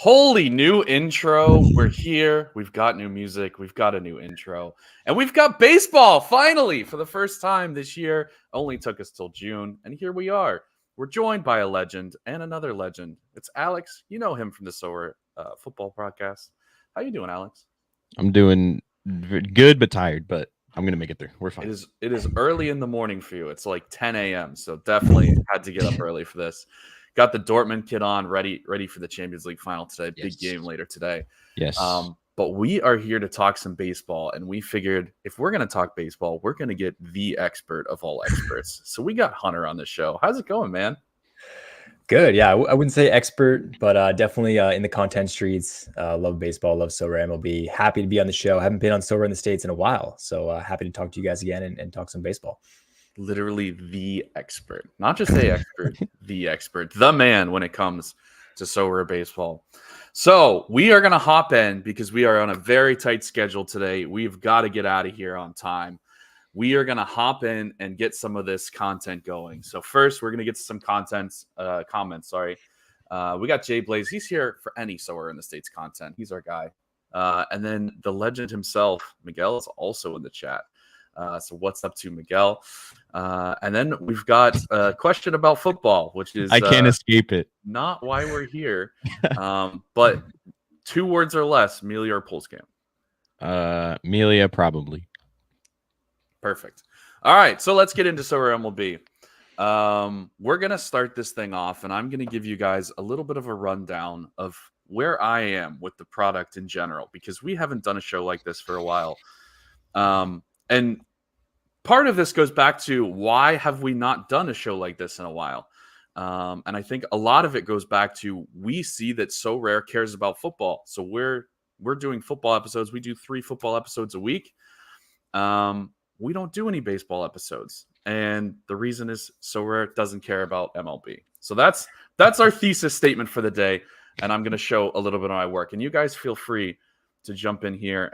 Holy new intro. We're here. We've got new music. We've got a new intro. And we've got baseball finally for the first time this year. Only took us till June. And here we are. We're joined by a legend and another legend. It's Alex. You know him from the Sorare football podcast. How you doing, Alex? I'm doing good, but tired, but I'm going to make it through. We're fine. It is early in the morning for you. It's like 10 a.m. So definitely had to get up early for this. Got the Dortmund kid on, ready for the Champions League final today. Yes. Big game later today. Yes. But we are here to talk some baseball, and we figured if we're going to talk baseball, we're going to get the expert of all experts. So we got Hunter on the show. How's it going, man? Good. Yeah, I wouldn't say expert, but definitely in the content streets. Love baseball, love Sorare MLB. Happy to be on the show. I haven't been on Sorare in the States in a while, so happy to talk to you guys again and talk some baseball. Literally the expert, not just a expert, the expert, the man when it comes to Sorare baseball. So we are going to hop in because we are on a very tight schedule today. We've got to get out of here on time. We are going to hop in and get some of this content going. So first, we're going to get some comments. We got Jay Blaze. He's here for any Sorare in the States content. He's our guy. And then the legend himself, Miguel, is also in the chat. So what's up to Miguel? And then we've got a question about football, which is I can't escape it. Not why we're here, but 2 words or less, Melia or Pulscam? Melia, probably. Perfect. All right, so let's get into Sorare MLB. We're going to start this thing off, and I'm going to give you guys a little bit of a rundown of where I am with the product in general, because we haven't done a show like this for a while. And part of this goes back to why have we not done a show like this in a while? And I think a lot of it goes back to we see that Sorare cares about football. So we're doing football episodes. We do 3 football episodes a week. We don't do any baseball episodes. And the reason is Sorare doesn't care about MLB. So that's our thesis statement for the day. And I'm going to show a little bit of my work. And you guys feel free to jump in here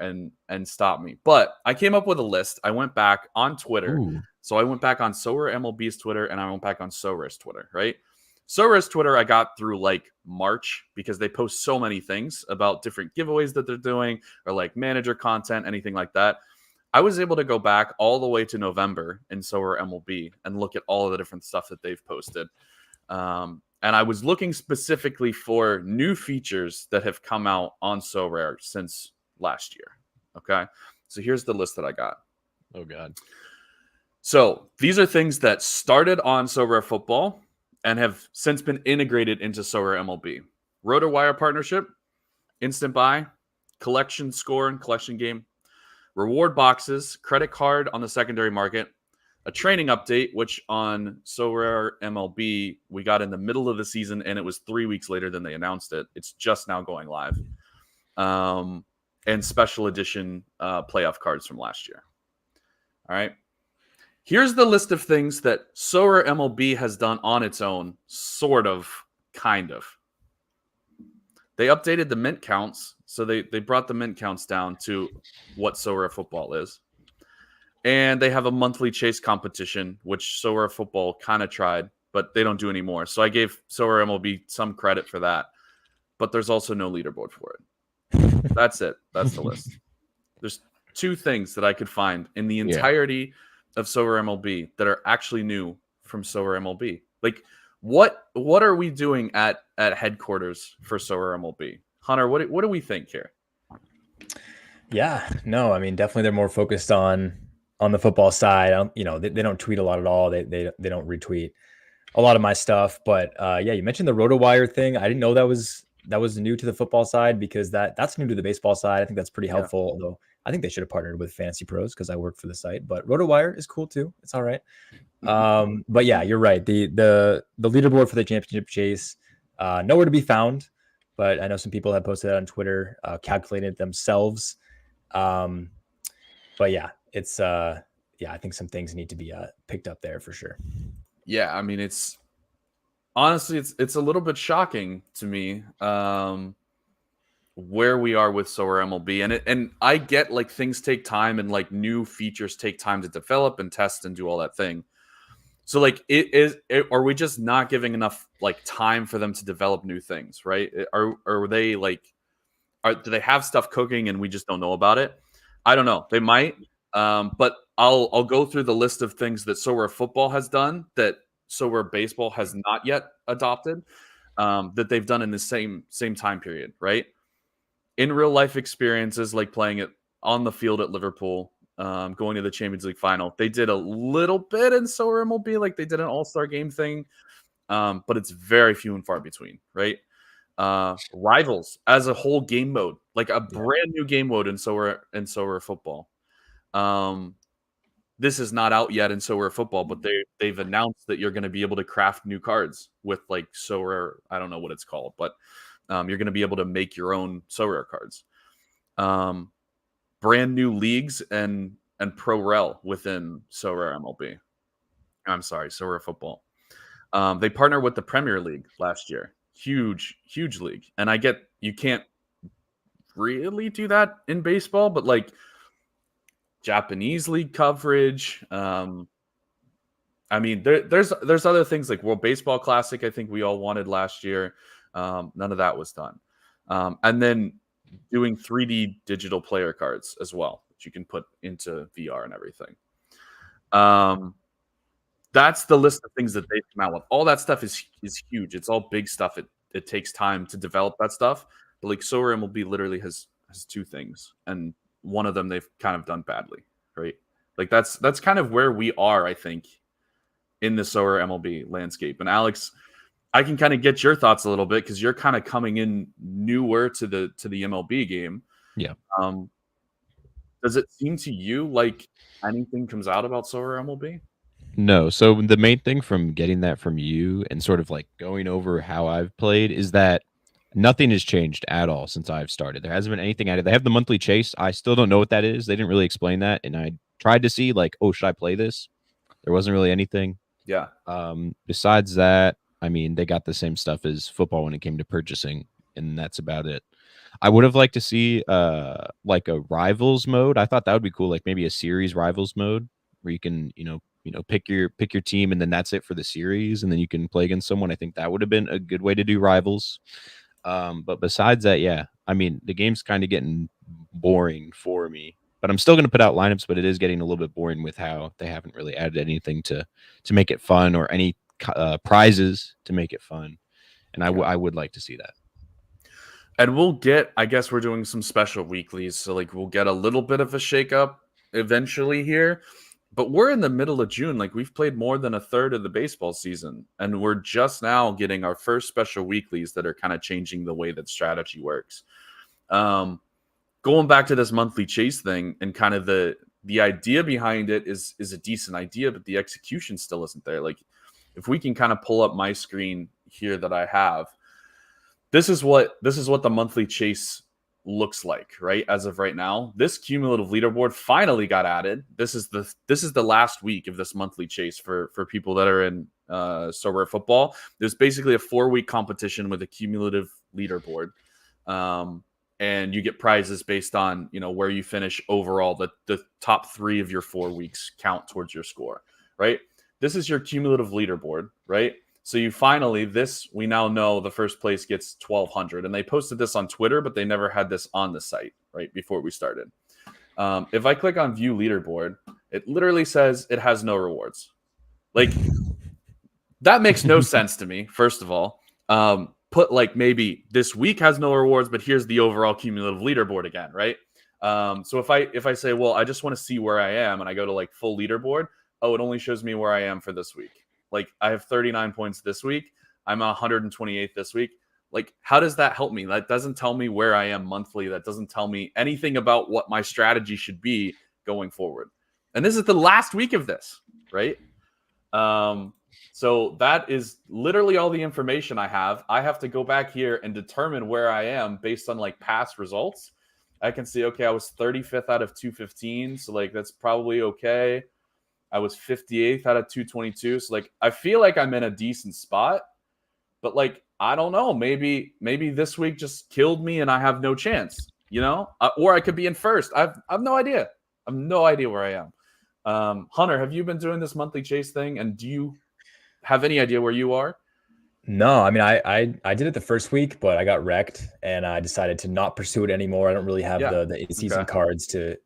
and stop me. But I came up with a list. I went back on Twitter. Ooh. So I went back on Sorare MLB's Twitter and I went back on Sorare's Twitter, right? Sorare's Twitter I got through like March because they post so many things about different giveaways that they're doing or like manager content, anything like that. I was able to go back all the way to November in Sorare MLB and look at all of the different stuff that they've posted. And I was looking specifically for new features that have come out on Sorare since last year. Okay. So here's the list that I got. Oh, God. So these are things that started on Sorare Football and have since been integrated into Sorare MLB. RotoWire partnership, instant buy, collection score and collection game, reward boxes, credit card on the secondary market, a training update, which on Sorare MLB, we got in the middle of the season, and it was 3 weeks later than they announced it. It's just now going live. And special edition playoff cards from last year. All right. Here's the list of things that Sorare MLB has done on its own, sort of, kind of. They updated the mint counts, so they brought the mint counts down to what Sorare Football is. And they have a monthly chase competition, which Sorare Football kind of tried, but they don't do anymore. So I gave Sorare MLB some credit for that. But there's also no leaderboard for it. That's it. That's the list. There's 2 things that I could find in the entirety of Sorare MLB that are actually new from Sorare MLB. Like, what are we doing at headquarters for Sorare MLB? Hunter, what do we think here? Yeah, no, I mean, definitely they're more focused on the football side. They don't tweet a lot at all. They don't retweet a lot of my stuff. But yeah, you mentioned the RotoWire thing. I didn't know that was new to the football side because that's new to the baseball side. I think that's pretty helpful. Yeah. Although I think they should have partnered with Fantasy Pros because I work for the site. But RotoWire is cool too. It's all right. But yeah, you're right. The leaderboard for the championship chase, nowhere to be found. But I know some people have posted that on Twitter, calculated it themselves. But yeah, it's I think some things need to be picked up there for sure. Yeah, I mean, it's honestly a little bit shocking to me where we are with Sorare MLB, and I get like things take time and like new features take time to develop and test and do all that thing. So like, are we just not giving enough like time for them to develop new things, right? Are they like, do they have stuff cooking and we just don't know about it? I don't know. They might, but I'll go through the list of things that Sorare football has done that Sorare baseball has not yet adopted, that they've done in the same time period, right? In real life experiences like playing it on the field at Liverpool, going to the Champions League final. They did a little bit in Sorare MLB, like they did an All-Star game thing, but it's very few and far between, right? Rivals as a whole game mode, like a brand new game mode in Sorare football. This is not out yet in Sorare football, but they've announced that you're going to be able to craft new cards with like Sorare. I don't know what it's called, but you're going to be able to make your own Sorare cards. Brand new leagues and Pro Rel within Sorare MLB. I'm sorry, Sorare football. They partnered with the Premier League last year. Huge league. And I get you can't really do that in baseball, but like Japanese league coverage. I mean, there's other things like World Baseball Classic. I think we all wanted last year. None of that was done. And then doing 3D digital player cards as well, that you can put into VR and everything. That's the list of things that they've come out with. All that stuff is huge. It's all big stuff. It takes time to develop that stuff. But like Sorare MLB literally has two things, and one of them they've kind of done badly, right? Like that's kind of where we are, I think, in the Sorare MLB landscape. And Alex, I can kind of get your thoughts a little bit because you're kind of coming in newer to the MLB game. Yeah. Does it seem to you like anything comes out about Sorare MLB? No. So the main thing from getting that from you and sort of like going over how I've played is that nothing has changed at all since I've started. There hasn't been anything added. They have the monthly chase. I still don't know what that is. They didn't really explain that. And I tried to see like, oh, should I play this? There wasn't really anything. Yeah. Besides that, I mean, they got the same stuff as football when it came to purchasing, and that's about it. I would have liked to see like a rivals mode. I thought that would be cool, like maybe a series rivals mode where you can, pick your team and then that's it for the series, and then you can play against someone. I think that would have been a good way to do rivals. But besides that, yeah, I mean, the game's kind of getting boring for me. But I'm still going to put out lineups, but it is getting a little bit boring with how they haven't really added anything to make it fun or any prizes to make it fun. And I would like to see that. And we'll get, I guess we're doing some special weeklies. So like we'll get a little bit of a shakeup eventually here. But we're in the middle of June. Like we've played more than a third of the baseball season. And we're just now getting our first special weeklies that are kind of changing the way that strategy works. Going back to this monthly chase thing and kind of the idea behind it is a decent idea, but the execution still isn't there. Like if we can kind of pull up my screen here that I have, this is what the monthly chase looks like, right? As of right now, this cumulative leaderboard finally got added. This is the last week of this monthly chase for people that are in Sorare football. There's basically a 4-week competition with a cumulative leaderboard. And you get prizes based on, where you finish overall. The top 3 of your 4 weeks count towards your score, right? This is your cumulative leaderboard, right? So we now know the first place gets 1,200. And they posted this on Twitter, but they never had this on the site, right, before we started. If I click on view leaderboard, it literally says it has no rewards. Like, that makes no sense to me, first of all. Put like maybe this week has no rewards, but here's the overall cumulative leaderboard again, right? So if I say, well, I just want to see where I am, and I go to like full leaderboard, it only shows me where I am for this week. Like I have 39 points this week. I'm 128th this week. Like, how does that help me? That doesn't tell me where I am monthly. That doesn't tell me anything about what my strategy should be going forward. And this is the last week of this, right? So that is literally all the information I have. I have to go back here and determine where I am based on like past results. I can see, okay, I was 35th out of 215. So like, that's probably okay. I was 58th out of 222. So like, I feel like I'm in a decent spot, but like, I don't know, maybe this week just killed me and I have no chance, or I could be in first. I have no idea. I have no idea where I am. Hunter, have you been doing this monthly chase thing, and do you have any idea where you are? No, I mean, I did it the first week, but I got wrecked, and I decided to not pursue it anymore. I don't really have Yeah. the in-season Okay. cards to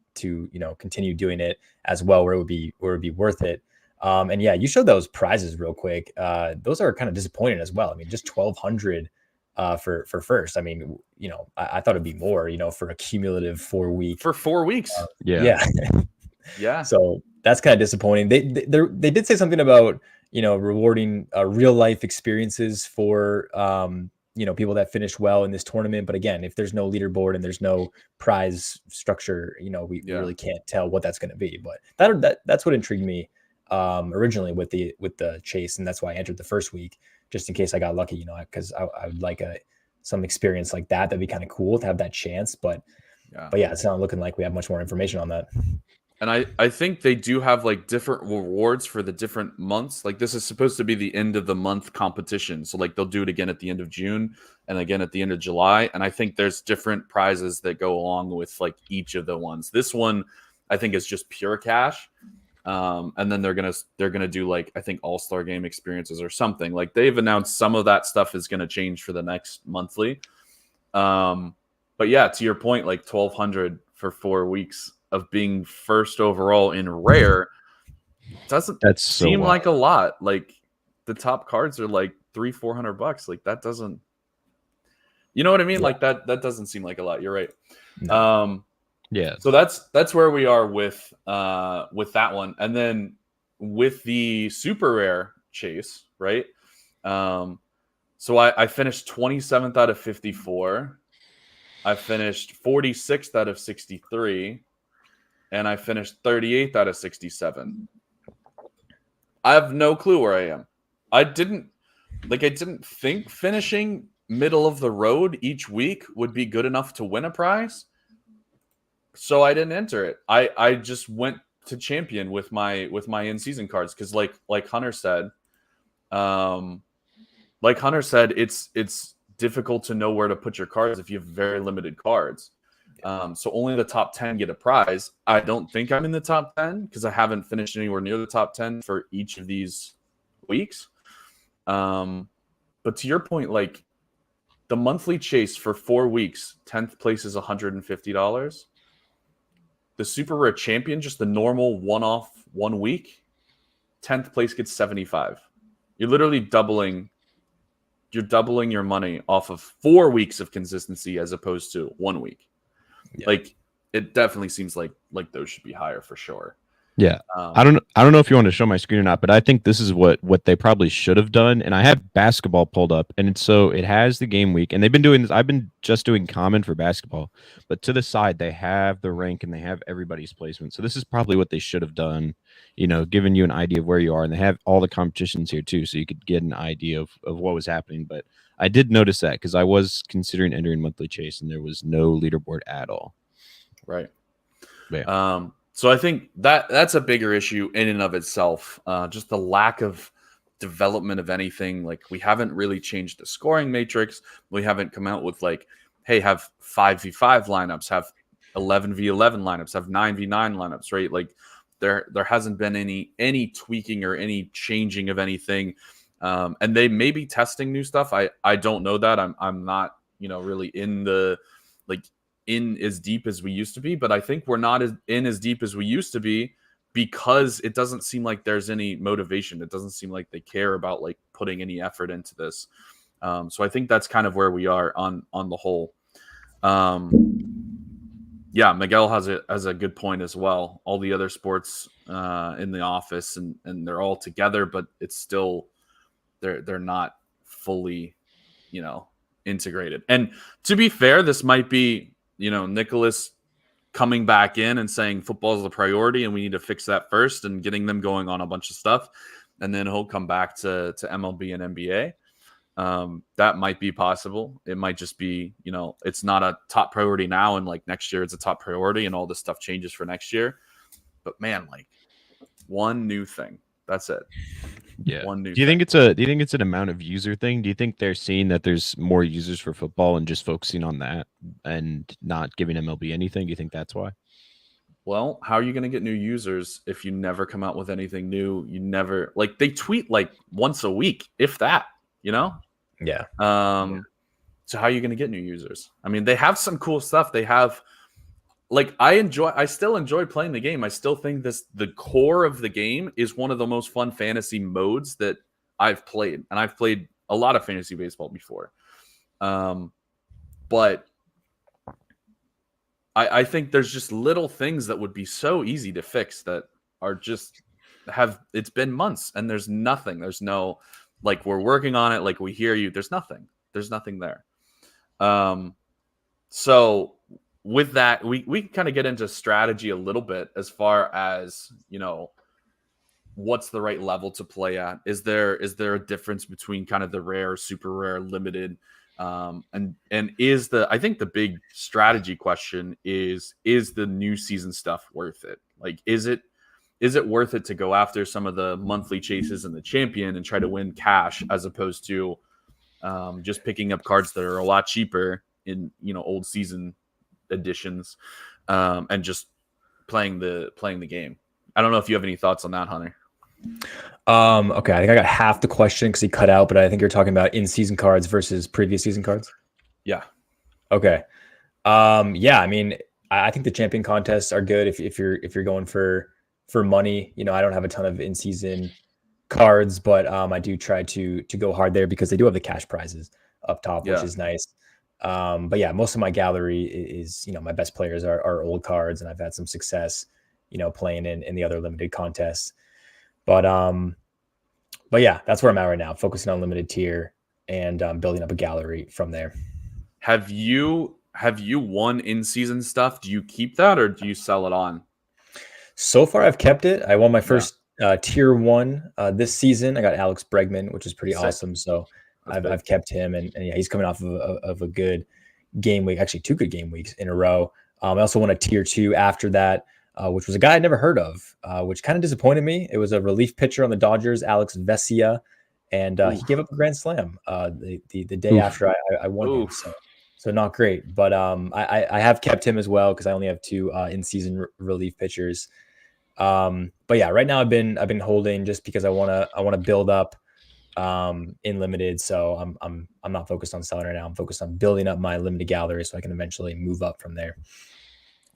continue doing it as well, where it would be worth it. And yeah, you showed those prizes real quick. Those are kind of disappointing as well. I mean, just 1,200 for first. I mean, I thought it'd be more, for a cumulative 4 week. For 4 weeks. Yeah. Yeah. So that's kind of disappointing. They did say something about rewarding real life experiences for people that finished well in this tournament. But again, if there's no leaderboard and there's no prize structure, we really can't tell what that's going to be. But that's what intrigued me originally with the chase, and that's why I entered the first week, just in case I got lucky, because I would like some experience like that. That'd be kind of cool to have that chance. But yeah, it's not looking like we have much more information on that. And I think they do have like different rewards for the different months. Like this is supposed to be the end of the month competition. So like they'll do it again at the end of June and again at the end of July. And I think there's different prizes that go along with like each of the ones. This one I think is just pure cash. And then they're gonna do like I think all-star game experiences or something. Like they've announced some of that stuff is gonna change for the next monthly. But yeah, to your point, like 1,200 for 4 weeks of being first overall in rare doesn't seem like a lot. Like the top cards are like $300-400. Like that doesn't, you know what I mean? Yeah. Like that doesn't seem like a lot. You're right. No. Yeah. So that's where we are with that one. And then with the super rare chase, right? So I finished 27th out of 54. I finished 46th out of 63. And I finished 38th out of 67. I have no clue where I am. I didn't think finishing middle of the road each week would be good enough to win a prize. So I didn't enter it. I just went to champion with my in-season cards because like Hunter said, it's difficult to know where to put your cards if you have very limited cards. So only the top 10 get a prize. I don't think I'm in the top 10 because I haven't finished anywhere near the top 10 for each of these weeks. But to your point, like the monthly chase for 4 weeks, 10th place is $150. The super rare champion, just the normal one-off 1 week, 10th place gets $75. You're literally doubling your money off of 4 weeks of consistency as opposed to 1 week. Yeah. Like it definitely seems like those should be higher for sure. Yeah. I don't know if you want to show my screen or not, but I think this is what they probably should have done. And I have basketball pulled up, and it has the game week, and they've been doing this. I've been just doing common for basketball, but to the side they have the rank and they have everybody's placement. So this is probably what they should have done, giving you an idea of where you are, and they have all the competitions here too, so you could get an idea of what was happening. But I did notice that because I was considering entering monthly chase, and there was no leaderboard at all. Right. Yeah. So I think that's a bigger issue in and of itself. Just the lack of development of anything. Like we haven't really changed the scoring matrix. We haven't come out with like, hey, have 5v5 lineups, have 11v11 lineups, have 9v9 lineups, right? Like there hasn't been any tweaking or any changing of anything. And they may be testing new stuff. I don't know that. I'm not, really in as deep as we used to be, but I think we're not as deep as we used to be because it doesn't seem like there's any motivation. It doesn't seem like they care about like putting any effort into this. So I think that's kind of where we are on the whole. Yeah, Miguel has a good point as well. All the other sports in the office and they're all together, but it's still they're not fully, integrated. And to be fair, this might be Nicholas coming back in and saying football is the priority and we need to fix that first and getting them going on a bunch of stuff. And then he'll come back to MLB and NBA. That might be possible. It might just be, it's not a top priority now. And like next year it's a top priority and all this stuff changes for next year. But man, like one new thing, that's it. Yeah. Do you think it's an amount of user thing? Do you think they're seeing that there's more users for football and just focusing on that and not giving MLB anything? Do you think that's why? Well, how are you going to get new users if you never come out with anything new? You never like they tweet like once a week, if that, you know? Yeah. So how are you going to get new users? I mean, they have some cool stuff. They have like I still enjoy playing the game. I still think the core of the game is one of the most fun fantasy modes that I've played. And I've played a lot of fantasy baseball before. But I think there's just little things that would be so easy to fix that are just it's been months and there's nothing. There's no like we're working on it, like we hear you. There's nothing. There's nothing there. So with that, we kind of get into strategy a little bit as far as, you know, what's the right level to play at? Is there a difference between kind of the rare, super rare, limited? And is I think the big strategy question is the new season stuff worth it? Like, is it worth it to go after some of the monthly chases in the champion and try to win cash as opposed to just picking up cards that are a lot cheaper in, you know, old season editions and just playing the game? I don't know if you have any thoughts on that, Hunter. Okay, I think I got half the question because he cut out, but I think you're talking about in-season cards versus previous season cards. Yeah. Okay. Yeah, I mean, I think the champion contests are good if you're going for money. You know, I don't have a ton of in-season cards, but I do try to go hard there because they do have the cash prizes up top, which is nice. But yeah, most of my gallery is, you know, my best players are old cards, and I've had some success, you know, playing in the other limited contests. But yeah, that's where I'm at right now, focusing on limited tier and building up a gallery from there. Have you won in season stuff? Do you keep that or do you sell it on? So far, I've kept it. I won my first tier 1 this season. I got Alex Bregman, which is pretty awesome. So I've kept him, and yeah, he's coming off of a good game week, actually 2 good game weeks in a row. I also won a tier 2 after that, which was a guy I'd never heard of, which kind of disappointed me. It was a relief pitcher on the Dodgers, Alex Vesia, and he gave up a grand slam the day after I won him. So not great, but I have kept him as well because I only have 2 in-season relief pitchers. But yeah, right now I've been holding just because I want to build up in limited. So I'm not focused on selling right now. I'm focused on building up my limited gallery so I can eventually move up from there.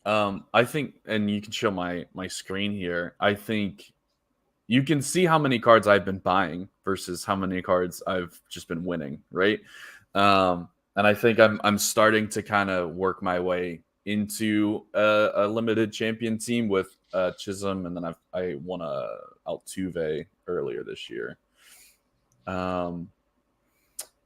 I think, and you can show my screen here. I think you can see how many cards I've been buying versus how many cards I've just been winning, right? And I think I'm starting to kind of work my way into a limited champion team with Chisholm, and then I won a Altuve earlier this year. And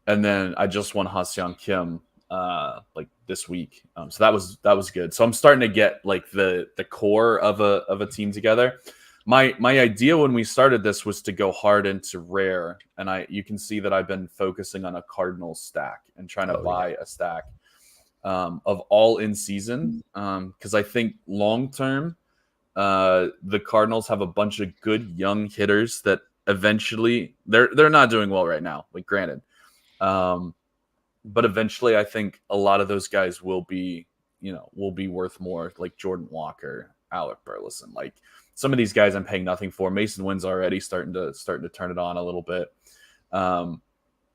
then I just won Ha-Seong Kim like this week. So that was good. So I'm starting to get like the core of a team together. My idea when we started this was to go hard into rare, and you can see that I've been focusing on a Cardinals stack and trying to buy a stack of all in season because I think long term the Cardinals have a bunch of good young hitters that eventually they're not doing well right now, like granted, but eventually I think a lot of those guys will be worth more, like Jordan Walker, Alec Burleson, like some of these guys I'm paying nothing for. Mason Wynn's already starting to turn it on a little bit.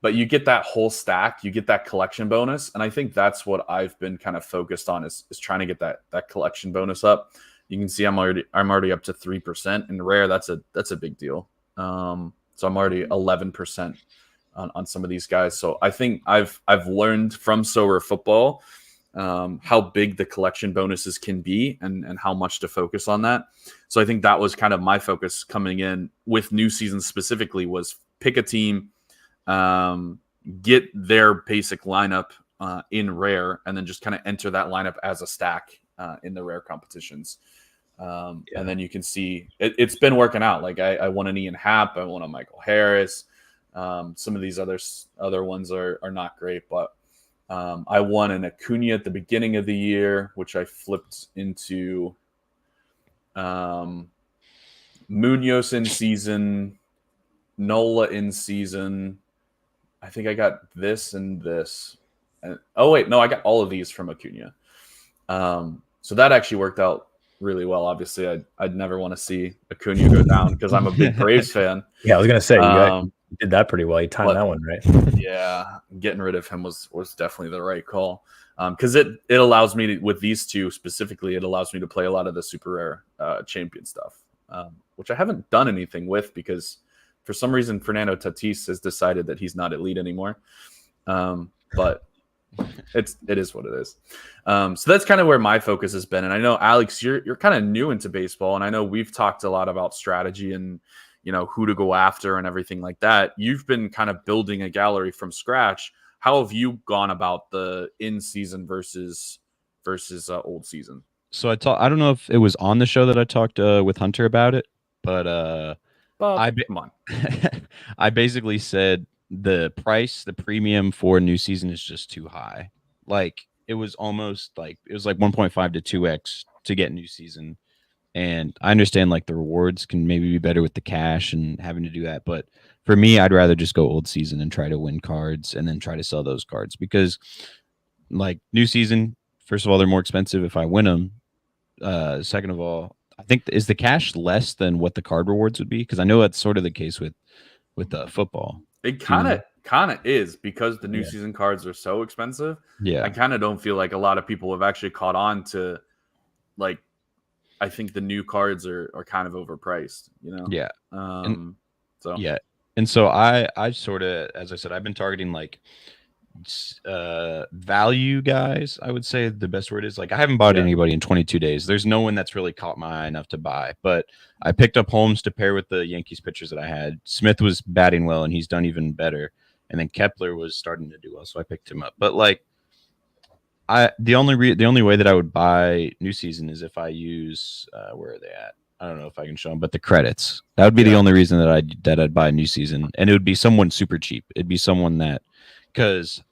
But you get that whole stack, you get that collection bonus. And I think that's what I've been kind of focused on is trying to get that collection bonus up. You can see I'm already up to 3%. In rare, that's a big deal. So I'm already 11% on some of these guys. So I think I've learned from Sorare football how big the collection bonuses can be and how much to focus on that. So I think that was kind of my focus coming in with new season specifically, was pick a team, get their basic lineup in rare, and then just kind of enter that lineup as a stack in the rare competitions. And then you can see it's been working out. Like I won an Ian Happ, I won a Michael Harris. Some of these other ones are not great, but I won an Acuna at the beginning of the year, which I flipped into Munoz in season, Nola in season. I think I got this and this. I got all of these from Acuna. So that actually worked out really well. Obviously, I'd never want to see Acuna go down because I'm a big Braves fan. Yeah, I was gonna say Um, you did that pretty well. You timed but- that one right. Yeah, getting rid of him was definitely the right call. Because it allows me to, with these two specifically, it allows me to play a lot of the super rare champion stuff, which I haven't done anything with because for some reason Fernando Tatis has decided that he's not elite anymore. But it is what it is. So that's kind of where my focus has been. And I know, Alex, you're kind of new into baseball, and I know we've talked a lot about strategy and who to go after and everything like that. You've been kind of building a gallery from scratch. How have you gone about the in-season versus old season? So I don't know if it was on the show that I talked with Hunter about it, but Come on. I basically said the premium for new season is just too high. Like it was almost like 1.5 to 2x to get new season. And I understand like the rewards can maybe be better with the cash and having to do that, but for me, I'd rather just go old season and try to win cards and then try to sell those cards because like new season, first of all, they're more expensive if I win them. Second of all, I think is the cash less than what the card rewards would be? Because I know that's sort of the case with football. It kind of is because the new season cards are so expensive. Yeah, I kind of don't feel like a lot of people have actually caught on to like. I think the new cards are kind of overpriced. Yeah. So yeah, and so I sort of, as I said, I've been targeting like value guys. I would say the best word is like I haven't bought anybody in 22 days. There's no one that's really caught my eye enough to buy, but I picked up Holmes to pair with the Yankees pitchers that I had. Smith was batting well and he's done even better, and then Kepler was starting to do well, so I picked him up. But like the only way that I would buy new season is if I use where are they at? I don't know if I can show them, but the credits. That would be the only reason that I'd buy new season, and it would be someone super cheap. It'd be someone that, because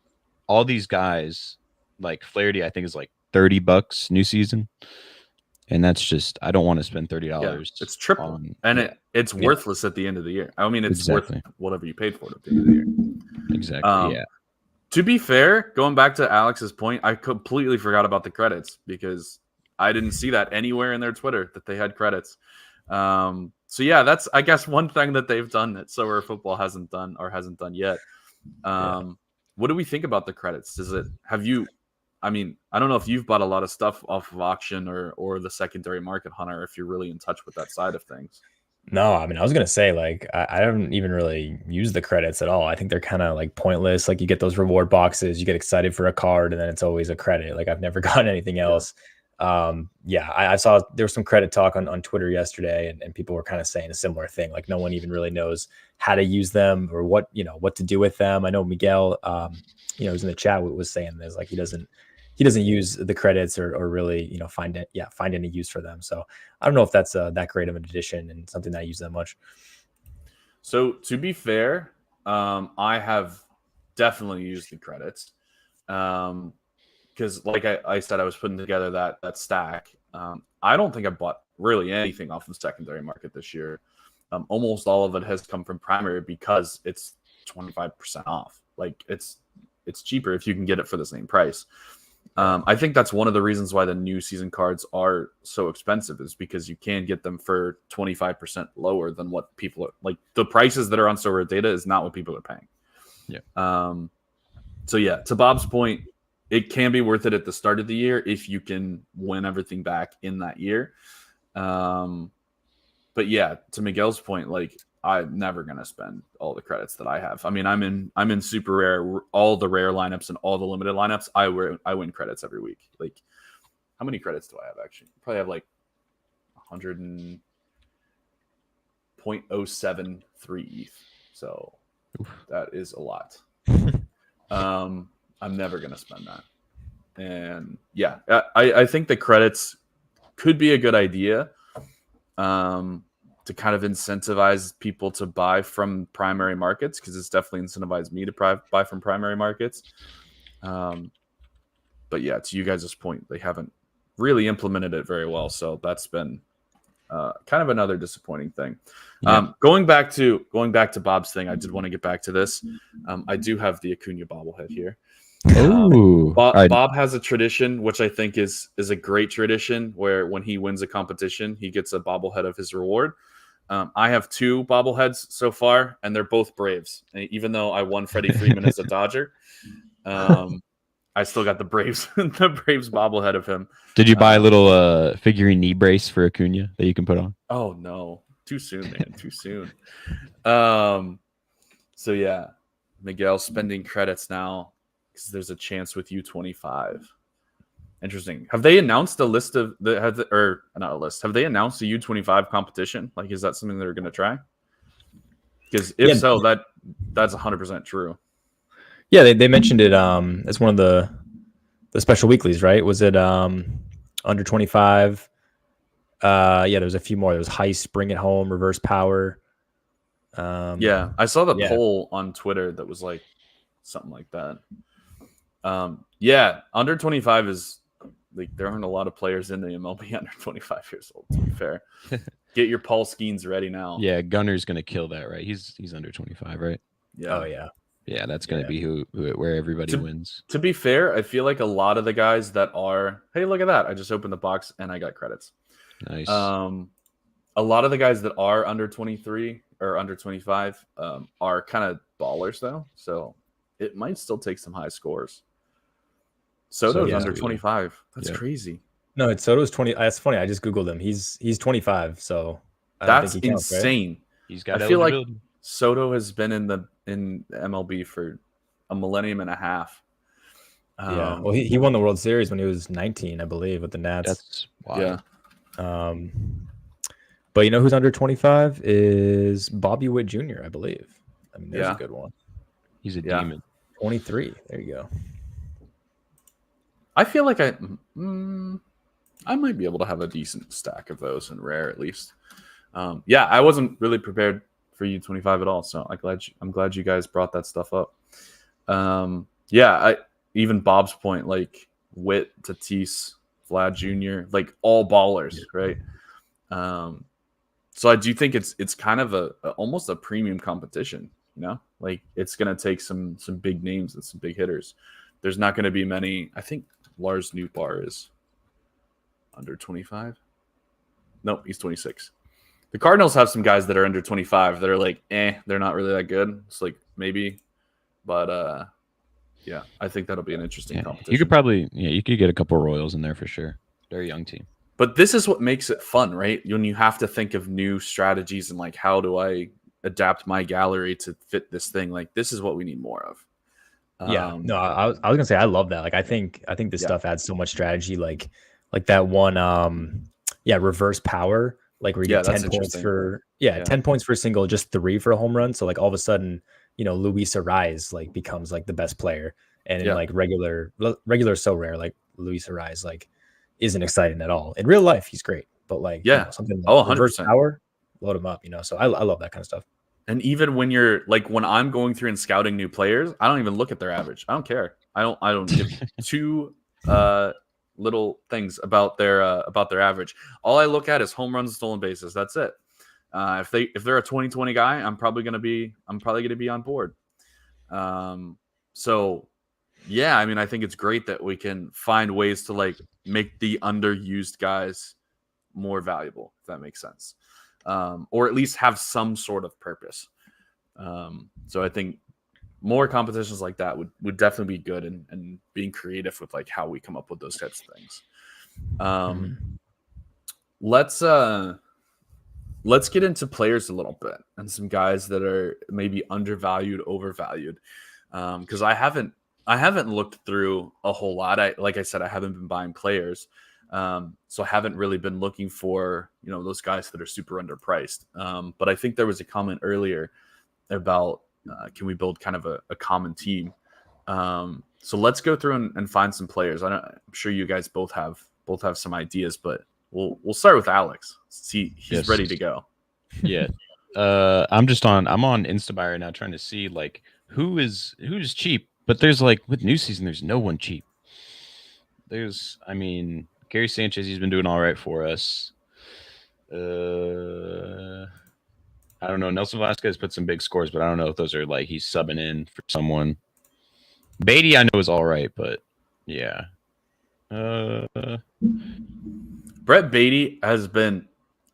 all these guys like Flaherty, I think is like $30 new season, and that's just I don't want to spend $30. Yeah, it's triple, and it's worthless at the end of the year. I mean, it's worth whatever you paid for it at the end of the year. Exactly. Yeah. To be fair, going back to Alex's point, I completely forgot about the credits because I didn't see that anywhere in their Twitter that they had credits. So yeah, that's I guess one thing that they've done that Sorare Football hasn't done yet. What do we think about the credits? I mean, I don't know if you've bought a lot of stuff off of auction or the secondary market, Hunter, if you're really in touch with that side of things. No, I mean, I was gonna say like I don't even really use the credits at all. I think they're kind of like pointless. Like you get those reward boxes, you get excited for a card, and then it's always a credit. Like I've never gotten anything else. I saw there was some credit talk on Twitter yesterday, and people were kind of saying a similar thing. Like no one even really knows how to use them or what to do with them. I know Miguel, who's in the chat was saying this, like he doesn't use the credits or really find any use for them. So I don't know if that's that great of an addition and something that I use that much. So to be fair, I have definitely used the credits. Because like I said, I was putting together that stack. I don't think I bought really anything off the secondary market this year. Almost all of it has come from primary because it's 25% off. Like it's cheaper if you can get it for the same price. I think that's one of the reasons why the new season cards are so expensive is because you can get them for 25% lower than what people are like. The prices that are on Sorare data is not what people are paying. Yeah. So yeah, to Bob's point, it can be worth it at the start of the year if you can win everything back in that year. But yeah, to Miguel's point, like I'm never gonna spend all the credits that I have. I mean, I'm in super rare, all the rare lineups and all the limited lineups. I win credits every week. Like, how many credits do I have actually? Probably have like 100.073 ETH. So that is a lot. I'm never gonna spend that. And yeah, I think the credits could be a good idea. To kind of incentivize people to buy from primary markets because it's definitely incentivized me to buy from primary markets. But yeah, to you guys' point, they haven't really implemented it very well. So that's been kind of another disappointing thing. Yeah. Going back to Bob's thing, I did want to get back to this. I do have the Acuna bobblehead here. Oh, Bob has a tradition, which I think is a great tradition, where when he wins a competition, he gets a bobblehead of his reward. I have 2 bobbleheads so far, and they're both Braves. And even though I won Freddie Freeman as a Dodger, I still got the Braves bobblehead of him. Did you buy a little figurine knee brace for Acuna that you can put on? Oh no, too soon, man, too soon. So yeah, Miguel spending credits now because there's a chance with U25. Interesting. Have they announced a list of or not a list? Have they announced a U25 competition? Like, is that something they're going to try? Because if so, that's 100% true. Yeah, they mentioned it as one of the special weeklies, right? Was it under 25? Yeah, there was a few more. There was Heist, Bring It Home, Reverse Power. Yeah, I saw the poll on Twitter that was like something like that. Yeah, under 25 is like there aren't a lot of players in the MLB under 25 years old. To be fair, get your Paul Skeens ready now. Yeah, Gunner's gonna kill that, right? He's under 25, right? Yeah. Oh yeah. Yeah, that's gonna be where everybody wins. To be fair, I feel like a lot of the guys that are, hey, look at that! I just opened the box and I got credits. Nice. A lot of the guys that are under 23 or under 25 are kind of ballers though, so it might still take some high scores. Soto's under 25. That's crazy. No, it's Soto's 20. That's funny. I just googled him. He's 25. So that's insane. Right? He's got. I feel like Soto has been in MLB for a millennium and a half. Yeah. Well, he won the World Series when he was 19, I believe, with the Nats. That's wild. Yeah. But you know who's under 25 is Bobby Witt Jr., I believe. I mean, there's a good one. He's a demon. 23. There you go. I feel like I might be able to have a decent stack of those in rare at least. Yeah, I wasn't really prepared for U25 at all, so I'm glad you guys brought that stuff up. Yeah, even Bob's point, like Witt, Tatis, Vlad Jr., like all ballers, right? So I do think it's kind of almost a premium competition, you know? Like it's gonna take some big names and some big hitters. There's not gonna be many. I think Lars Nootbaar is under 25. Nope, he's 26. The Cardinals have some guys that are under 25 that are like, they're not really that good. It's like maybe, but yeah, I think that'll be an interesting competition. You could probably, you could get a couple Royals in there for sure. They're a young team. But this is what makes it fun, right? When you have to think of new strategies and like, how do I adapt my gallery to fit this thing? Like, this is what we need more of. Yeah, no, I was gonna say I love that. Like, I think this stuff adds so much strategy. Like that one, reverse power. Like where you get 10 points for 10 points for a single, just 3 for a home run. So like all of a sudden, Luis Ariz like becomes like the best player, and in like regular is so rare. Like Luis Ariz like isn't exciting at all. In real life, he's great, but like something like 100%. Reverse power, load him up. So I love that kind of stuff. And even when you're like, when I'm going through and scouting new players, I don't even look at their average. I don't care. I don't give two little things about their average. All I look at is home runs and stolen bases. That's it. If they're a 2020 guy, I'm probably gonna be on board. So yeah, I mean, I think it's great that we can find ways to like make the underused guys more valuable, if that makes sense. Or at least have some sort of purpose. So I think more competitions like that would definitely be good, and being creative with like how we come up with those types of things. Let's get into players a little bit and some guys that are maybe undervalued, overvalued. Because I haven't looked through a whole lot. Like I said, I haven't been buying players. So I haven't really been looking for, those guys that are super underpriced. But I think there was a comment earlier about can we build kind of a common team? So let's go through and find some players. I'm sure you guys both have some ideas, but we'll start with Alex. See, he's ready to go. Yeah. I'm on Instabuy right now trying to see like who's cheap, but there's like with new season, there's no one cheap. Gary Sanchez, he's been doing all right for us. I don't know. Nelson Velasquez put some big scores, but I don't know if those are like he's subbing in for someone. Beatty, I know is all right, but yeah. Brett Beatty has been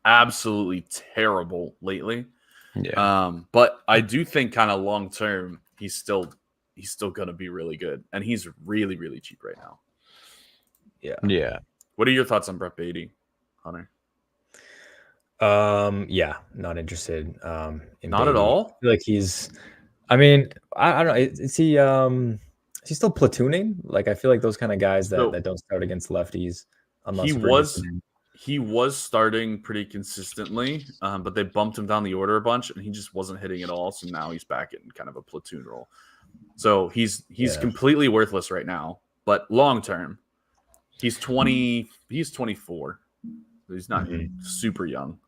absolutely terrible lately. Yeah. But I do think kind of long term, he's still going to be really good, and he's really, really cheap right now. Yeah. What are your thoughts on Brett Beatty, Hunter? Yeah, not interested. In Not at Beatty. all? I feel like he's. I mean, I don't know. Is he? Is he still platooning? Like, I feel like those kind of guys that don't start against lefties. He was starting pretty consistently, but they bumped him down the order a bunch, and he just wasn't hitting at all. So now he's back in kind of a platoon role. So he's completely worthless right now. But long term, he's 20. He's 24. He's not super young.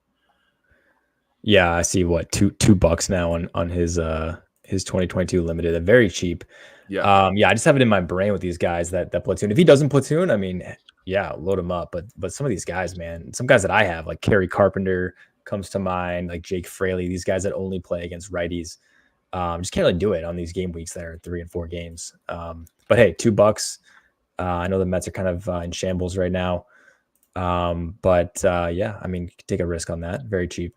Yeah, I see. What $2 now on his 2022 limited. They're very cheap. Yeah. Yeah. I just have it in my brain with these guys that platoon. If he doesn't platoon, I mean, yeah, load him up. But some of these guys, man, some guys that I have, like Kerry Carpenter comes to mind, like Jake Fraley, these guys that only play against righties, just can't really do it on these game weeks that are 3 and 4 games. But hey, $2. I know the Mets are kind of in shambles right now. But yeah, I mean, you can take a risk on that. Very cheap.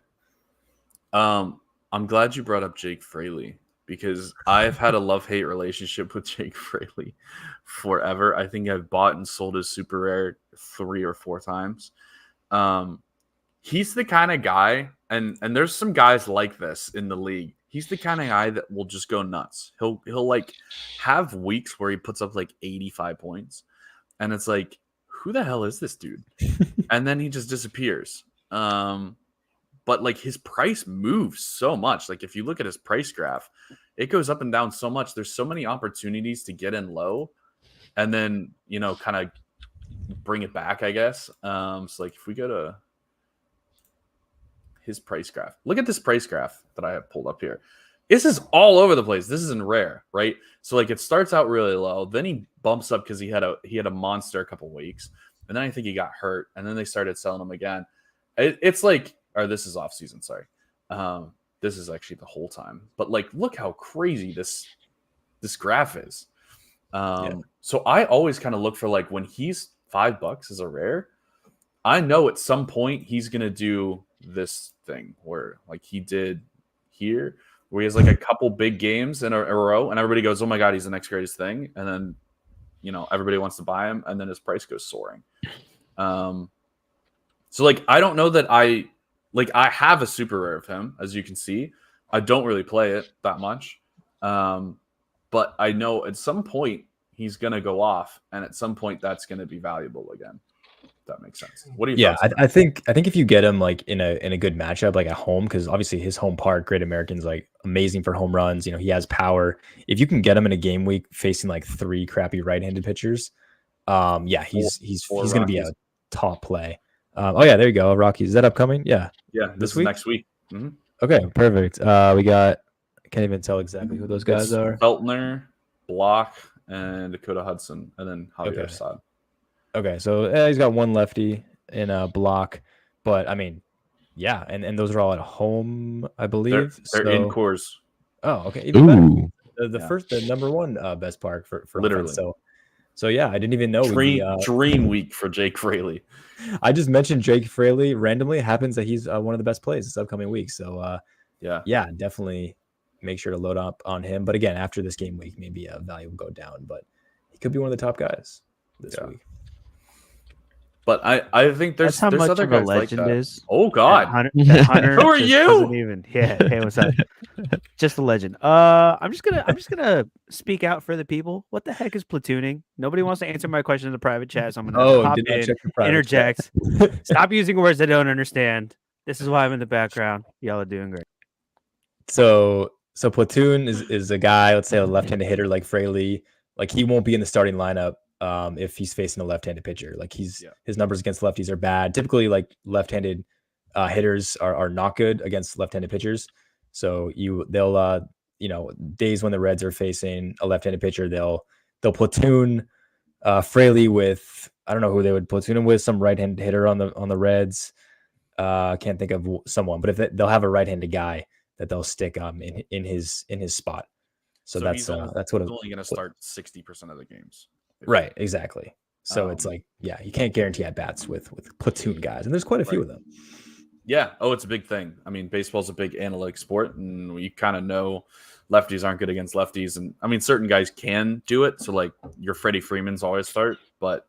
I'm glad you brought up Jake Fraley, because I've had a love-hate relationship with Jake Fraley forever. I think I've bought and sold his super rare 3 or 4 times. He's the kind of guy, and there's some guys like this in the league. He's the kind of guy that will just go nuts. He'll like have weeks where he puts up like 85 points, and it's like, who the hell is this dude? And then he just disappears. But like his price moves so much. Like if you look at his price graph, it goes up and down so much. There's so many opportunities to get in low and then, kind of bring it back, I guess. So like if we go to his price graph, look at this price graph that I have pulled up here. This is all over the place. This is in rare, right? So like it starts out really low. Then he bumps up because he had a monster a couple weeks. And then I think he got hurt. And then they started selling him again. It's like, or this is off season, sorry. This is actually the whole time. But like, look how crazy this graph is. So I always kind of look for like when he's $5 as a rare, I know at some point he's gonna do this thing where like he did here, where he has like a couple big games in a row, and everybody goes, "Oh my god, he's the next greatest thing," and then everybody wants to buy him, and then his price goes soaring. So like I don't know that I have a super rare of him, as you can see. I don't really play it that much. But I know at some point he's going to go off, and at some point that's going to be valuable again. If that makes sense. What do you? Yeah, I think if you get him like in a good matchup, like at home, because obviously his home park, Great American's like amazing for home runs. He has power. If you can get him in a game week facing like 3 crappy right-handed pitchers, yeah, he's going to be a top play. Oh yeah, there you go. Rockies, is that upcoming? Yeah. This week? Next week. Mm-hmm. Okay, perfect. We got. I can't even tell exactly who those guys are. Feltner, Block, and Dakota Hudson, and then Javier Assad. Okay, so he's got one lefty in a Block, but I mean, yeah, and those are all at home, I believe. They're in Coors. Oh, okay, even better. The number one best park for literally. So yeah, I didn't even know. Dream week for Jake Fraley. I just mentioned Jake Fraley randomly. It happens that he's one of the best plays this upcoming week. So yeah, definitely make sure to load up on him. But again, after this game week, maybe value will go down. But he could be one of the top guys this week. But I think there's how much other of a guys legend like that. is. Oh God, Hunter who are you? Even, hey, what's up? Just a legend. I'm just gonna speak out for the people. What the heck is platooning? Nobody wants to answer my question in the private chat, so I'm gonna hop in, interject. Stop using words I don't understand. This is why I'm in the background. Y'all are doing great. So platoon is a guy, let's say a left-handed hitter like Fraley. Like he won't be in the starting lineup if he's facing a left-handed pitcher. Like his numbers against lefties are bad. Typically, like left-handed hitters are not good against left-handed pitchers. So they'll days when the Reds are facing a left-handed pitcher, they'll platoon Fraley with, I don't know who they would platoon him with, some right-handed hitter on the Reds. Can't think of someone, but if they'll have a right-handed guy that they'll stick in his spot. So that's what he's only going to start 60% of the games. Right, exactly. So it's like, yeah, you can't guarantee at bats with platoon guys, and there's quite a few of them. Yeah. Oh, it's a big thing. I mean, baseball's a big analytic sport, and we kind of know lefties aren't good against lefties. And I mean, certain guys can do it. So like your Freddie Freeman's always start, but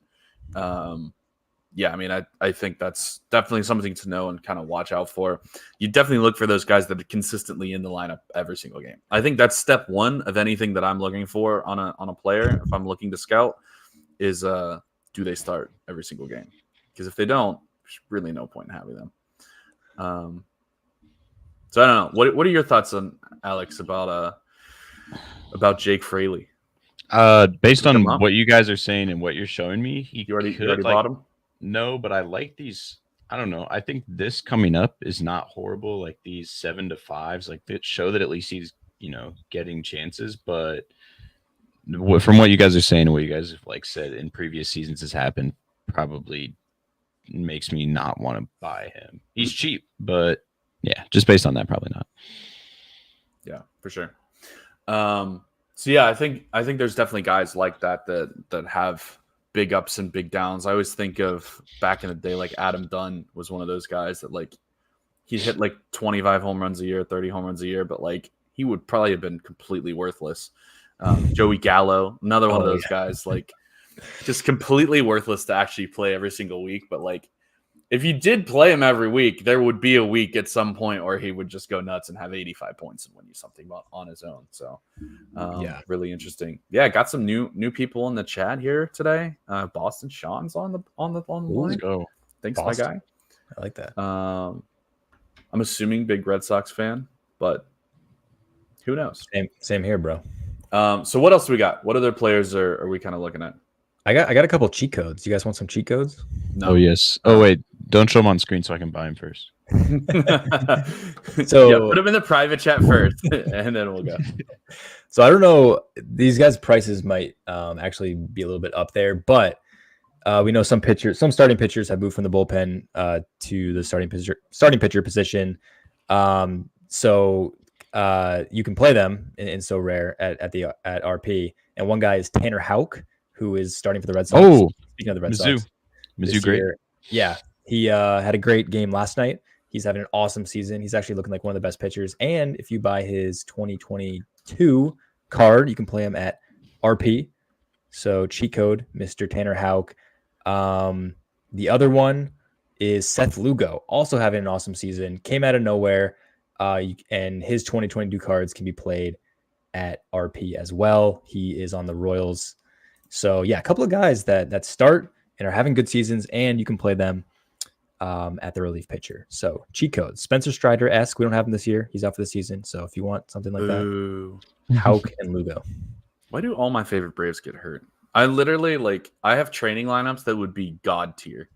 yeah, I mean, I think that's definitely something to know and kind of watch out for. You definitely look for those guys that are consistently in the lineup every single game. I think that's step one of anything that I'm looking for on a player. If I'm looking to scout, is do they start every single game? Because if they don't, there's really no point in having them. So I don't know. What are your thoughts on Alex about Jake Fraley? Based on what you guys are saying and what you're showing me, you already bought him? No, but I like these. I don't know. I think this coming up is not horrible. Like these 7 to 5s, like that show that at least he's getting chances. But from what you guys are saying and what you guys have like said in previous seasons has happened, probably makes me not want to buy him. He's cheap, but yeah, just based on that, probably not. Yeah, for sure. So yeah, I think there's definitely guys like that have big ups and big downs. I always think of back in the day, like Adam Dunn was one of those guys that like he'd hit like 25 home runs a year, 30 home runs a year, but like he would probably have been completely worthless. Joey Gallo, another one of those guys, like just completely worthless to actually play every single week. But like if you did play him every week, there would be a week at some point where he would just go nuts and have 85 points and win you something on his own. So, really interesting. Yeah, got some new people in the chat here today. Boston Sean's on the line. Let's go. Thanks, Boston. My guy. I like that. I'm assuming big Red Sox fan, but who knows? Same here, bro. So what else do we got? What other players are we kind of looking at? I got a couple cheat codes. You guys want some cheat codes? No. Oh yes. Oh wait, don't show them on screen so I can buy them first. So put them in the private chat first, and then we'll go. So I don't know. These guys' prices might actually be a little bit up there, but we know some starting pitchers have moved from the bullpen to the starting pitcher position. So you can play them in Sorare at RP, and one guy is Tanner Houck, who is starting for the Red Sox. Oh, speaking of the Red Sox, Mizzou great. Yeah, he had a great game last night. He's having an awesome season. He's actually looking like one of the best pitchers. And if you buy his 2022 card, you can play him at RP. So cheat code, Mr. Tanner Houck. The other one is Seth Lugo, also having an awesome season. Came out of nowhere, and his 2022 cards can be played at RP as well. He is on the Royals. So yeah, a couple of guys that start and are having good seasons, and you can play them at the relief pitcher. So cheat codes. Spencer Strider-esque. We don't have him this year. He's out for the season. So if you want something like that, Houck and Lugo. Why do all my favorite Braves get hurt? I literally I have training lineups that would be god tier.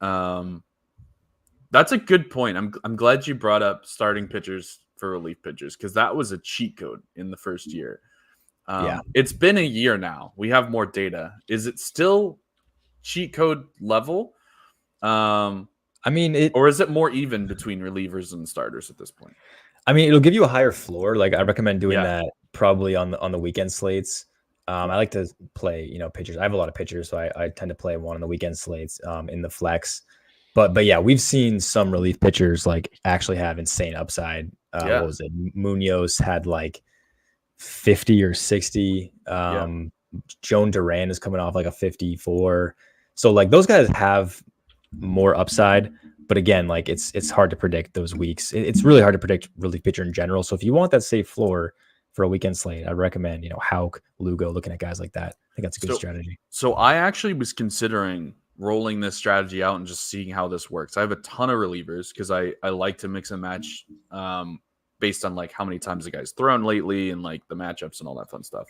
That's a good point. I'm glad you brought up starting pitchers for relief pitchers, because that was a cheat code in the first year. It's been a year now. We have more data. Is it still cheat code level? I mean, or is it more even between relievers and starters at this point? I mean, it'll give you a higher floor. Like I recommend doing that probably on the weekend slates. I like to play, pitchers. I have a lot of pitchers, so I tend to play one on the weekend slates in the flex. But yeah, we've seen some relief pitchers like actually have insane upside. What was it? Munoz had like 50 or 60. Joan Duran is coming off like a 54. So like those guys have more upside, but again, like it's hard to predict those weeks. It's really hard to predict relief pitcher in general. So if you want that safe floor for a weekend slate, I recommend Houck, Lugo, looking at guys like that. I think that's a good strategy. So I actually was considering rolling this strategy out and just seeing how this works. I have a ton of relievers because I like to mix and match based on like how many times the guy's thrown lately and like the matchups and all that fun stuff.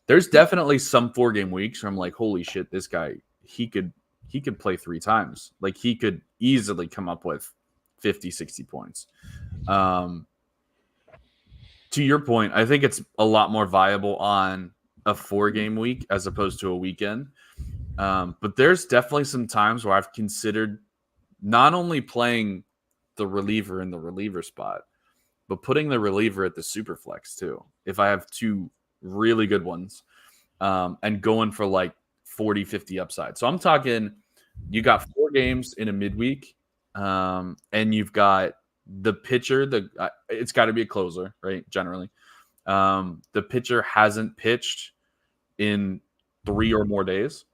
There's definitely some 4-game weeks where I'm like, holy shit, this guy, he could play 3 times. Like he could easily come up with 50, 60 points. To your point, I think it's a lot more viable on a 4-game week as opposed to a weekend. But there's definitely some times where I've considered not only playing the reliever in the reliever spot, but putting the reliever at the super flex too. If I have two really good ones, and going for like 40, 50 upside. So I'm talking, you got 4 games in a midweek, and you've got the pitcher. It's got to be a closer, right? Generally, the pitcher hasn't pitched in 3 or more days.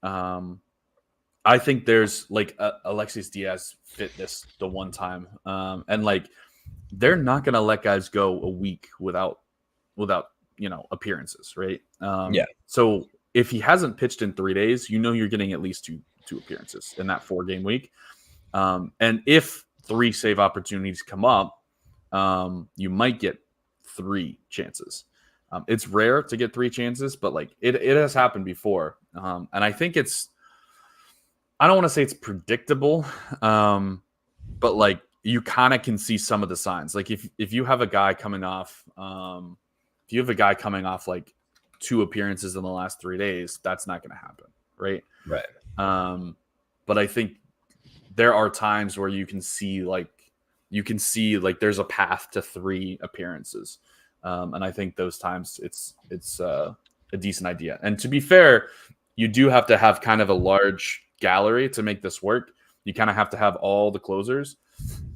I think there's like Alexis Diaz fit this the one time, and like they're not going to let guys go a week without appearances, right? So if he hasn't pitched in 3 days, you're getting at least two appearances in that 4-game week. And if 3 save opportunities come up, you might get 3 chances. It's rare to get 3 chances, but like it has happened before. And I think I don't want to say it's predictable, but like you kind of can see some of the signs. Like if you have a guy coming off, like 2 appearances in the last 3 days, that's not going to happen, right? Right. But I think there are times where you can see like there's a path to 3 appearances, and I think those times it's a decent idea. And to be fair, you do have to have kind of a large gallery to make this work. You kind of have to have all the closers.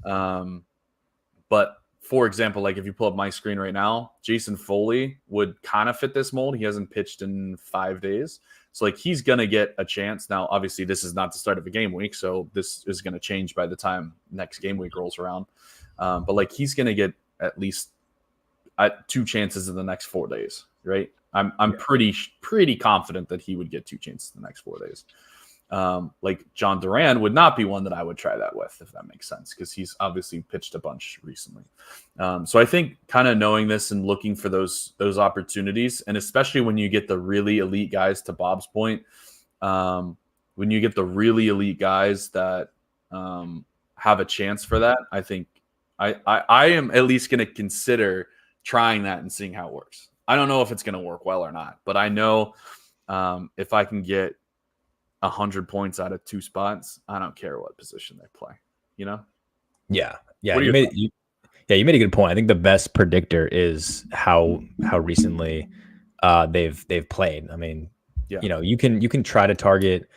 But for example, like if you pull up my screen right now, Jason Foley would kind of fit this mold. He hasn't pitched in 5 days. So like he's going to get a chance. Now, obviously this is not the start of a game week, so this is going to change by the time next game week rolls around. But like he's going to get at least 2 chances in the next 4 days, right? I'm pretty confident that he would get 2 chances in the next 4 days. Like John Duran would not be one that I would try that with, if that makes sense, because he's obviously pitched a bunch recently. So I think kind of knowing this and looking for those opportunities, and especially when you get the really elite guys, to Bob's point, when you get the really elite guys that have a chance for that, I think I am at least going to consider trying that and seeing how it works. I don't know if it's going to work well or not, but I know if I can get 100 points out of 2 spots, I don't care what position they play, Yeah. You made a good point. I think the best predictor is how recently they've played. I mean, you can try to target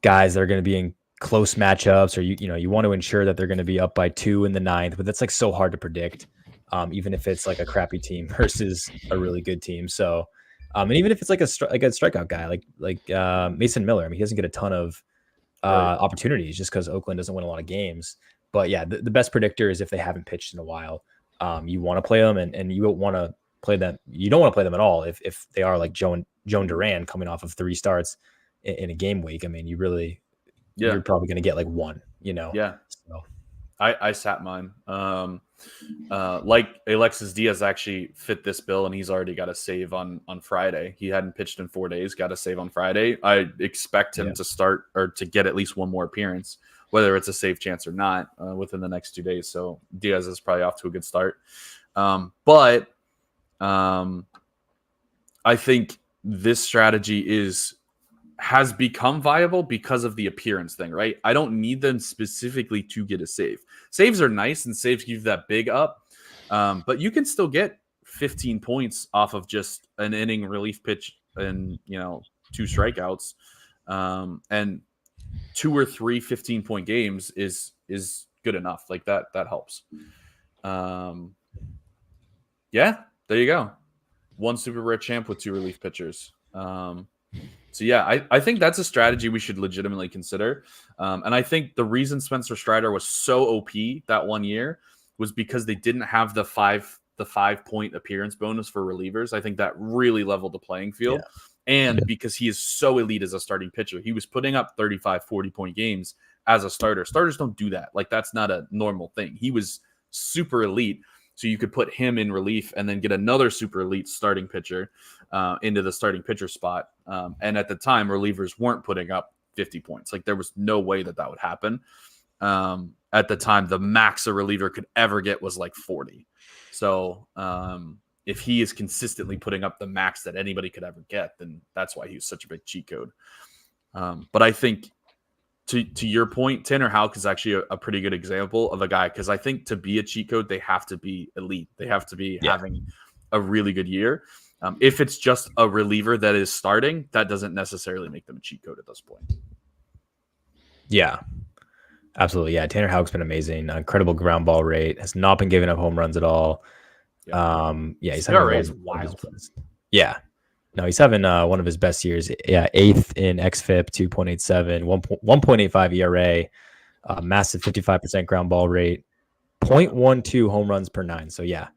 guys that are going to be in close matchups, or you want to ensure that they're going to be up by 2 in the 9th, but that's like so hard to predict. Even if it's like a crappy team versus a really good team. So, and even if it's like a strikeout guy, like Mason Miller, I mean, he doesn't get a ton of opportunities just because Oakland doesn't win a lot of games. But yeah, the best predictor is if they haven't pitched in a while. You want to play them, and you don't want to play them. You don't want to play them at all if they are like Joan Duran coming off of 3 starts in a game week. I mean, you're probably going to get like 1. Yeah. So. I sat mine. Like Alexis Diaz actually fit this bill, and he's already got a save on Friday. He hadn't pitched in 4 days, got a save on Friday. I expect him to start or to get at least 1 more appearance, whether it's a save chance or not, within the next 2 days. So Diaz is probably off to a good start. But I think this strategy has become viable because of the appearance thing, right? I don't need them specifically to get a save. Saves are nice, and saves give you that big up. But you can still get 15 points off of just an inning relief pitch and 2 strikeouts. And 2 or 3 15-point games is good enough. Like that helps. Yeah, there you go. 1 super rare champ with 2 relief pitchers. So yeah, I think that's a strategy we should legitimately consider. And I think the reason Spencer Strider was so OP that 1 year was because they didn't have the 5-point appearance bonus for relievers. I think that really leveled the playing field. Yeah. And because he is so elite as a starting pitcher, he was putting up 35, 40-point games as a starter. Starters don't do that. Like that's not a normal thing. He was super elite. So you could put him in relief and then get another super elite starting pitcher into the starting pitcher spot. And at the time, relievers weren't putting up 50 points. Like there was no way that would happen. At the time, the max a reliever could ever get was like 40. So if he is consistently putting up the max that anybody could ever get, then that's why he was such a big cheat code. But I think to your point, Tanner Houck is actually a pretty good example of a guy, because I think to be a cheat code, they have to be elite. They have to be having a really good year. If it's just a reliever that is starting, that doesn't necessarily make them a cheat code at this point. Yeah, absolutely. Yeah, Tanner Houck's been amazing. Incredible ground ball rate. Has not been giving up home runs at all. Yeah, he's ERA is wild. Yeah. No, he's having one of his best years. Yeah, 8th in xFIP, 2.87, 1.85 ERA, massive 55% ground ball rate, 0.12 home runs per 9. So yeah,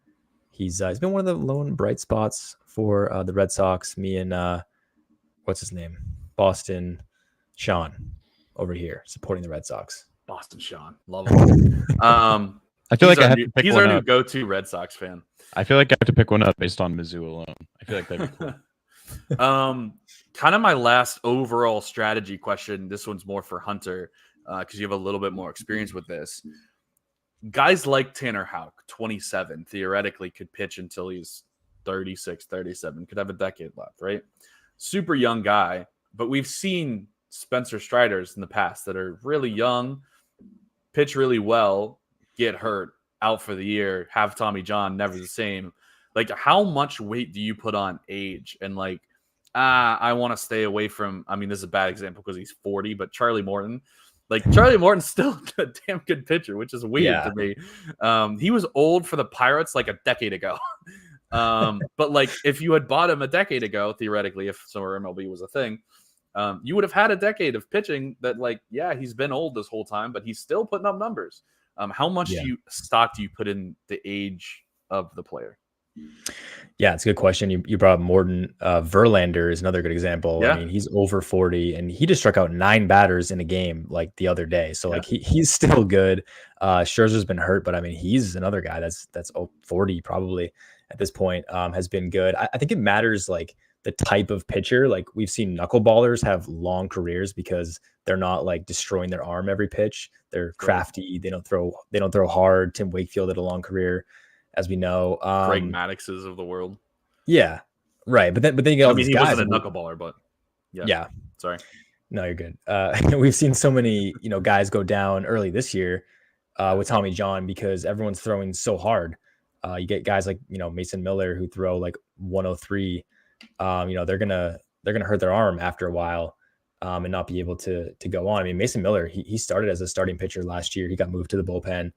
he's been one of the lone bright spots for the Red Sox. Me and what's his name, Boston Sean over here supporting the Red Sox. Boston Sean, love him. I feel like I have to pick he's one our new up. go-to Red Sox fan. I feel like I have to pick one up based on Mizzou alone. I feel like that'd be cool. Kind of my last overall strategy question. This one's more for Hunter, because you have a little bit more experience with this. Guys like Tanner Houck, 27, theoretically could pitch until he's 36, 37, could have a decade left, right? Super young guy, but we've seen Spencer Striders in the past that are really young, pitch really well, get hurt, out for the year, have Tommy John, never the same. Like, how much weight do you put on age? And like, I want to stay away from, I mean, this is a bad example because he's 40, but Charlie Morton, like Charlie Morton's still a damn good pitcher, which is weird to me. He was old for the Pirates like a decade ago. But like, if you had bought him a decade ago, theoretically, if Sorare MLB was a thing, you would have had a decade of pitching that, like, yeah, he's been old this whole time, but he's still putting up numbers. How much stock do you put in the age of the player? Yeah, it's a good question. You brought up Morton. Verlander is another good example. Yeah. I mean, he's over 40 and he just struck out 9 batters in a game like the other day. So like he's still good. Scherzer's been hurt, but I mean, he's another guy that's 40 probably at this point, has been good. I think it matters like the type of pitcher. Like we've seen knuckleballers have long careers because they're not like destroying their arm every pitch. They're crafty. They don't throw hard. Tim Wakefield had a long career, as we know. Greg Maddox's of the world. Yeah, right. But then you get all these guys. He wasn't a knuckleballer, but yeah. Sorry. No, you're good. We've seen so many, guys go down early this year with Tommy John because everyone's throwing so hard. You get guys like, Mason Miller who throw like 103. They're gonna hurt their arm after a while and not be able to go on. I mean, Mason Miller, he started as a starting pitcher last year. He got moved to the bullpen,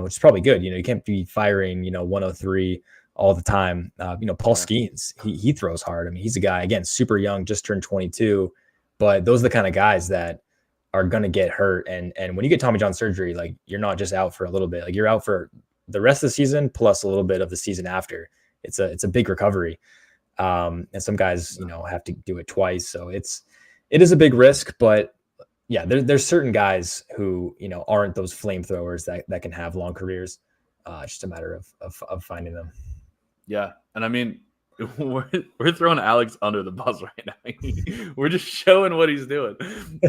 which is probably good. You can't be firing 103 all the time. Paul Skeens, he throws hard. I mean, he's a guy, again, super young, just turned 22, but those are the kind of guys that are going to get hurt. And when you get Tommy John surgery, like you're not just out for a little bit, like you're out for the rest of the season plus a little bit of the season after. It's a big recovery. And some guys, have to do it twice. So it is a big risk, but yeah, there's certain guys who, aren't those flamethrowers that can have long careers. It's just a matter of finding them. Yeah. And I mean, we're throwing Alex under the bus right now. We're just showing what he's doing.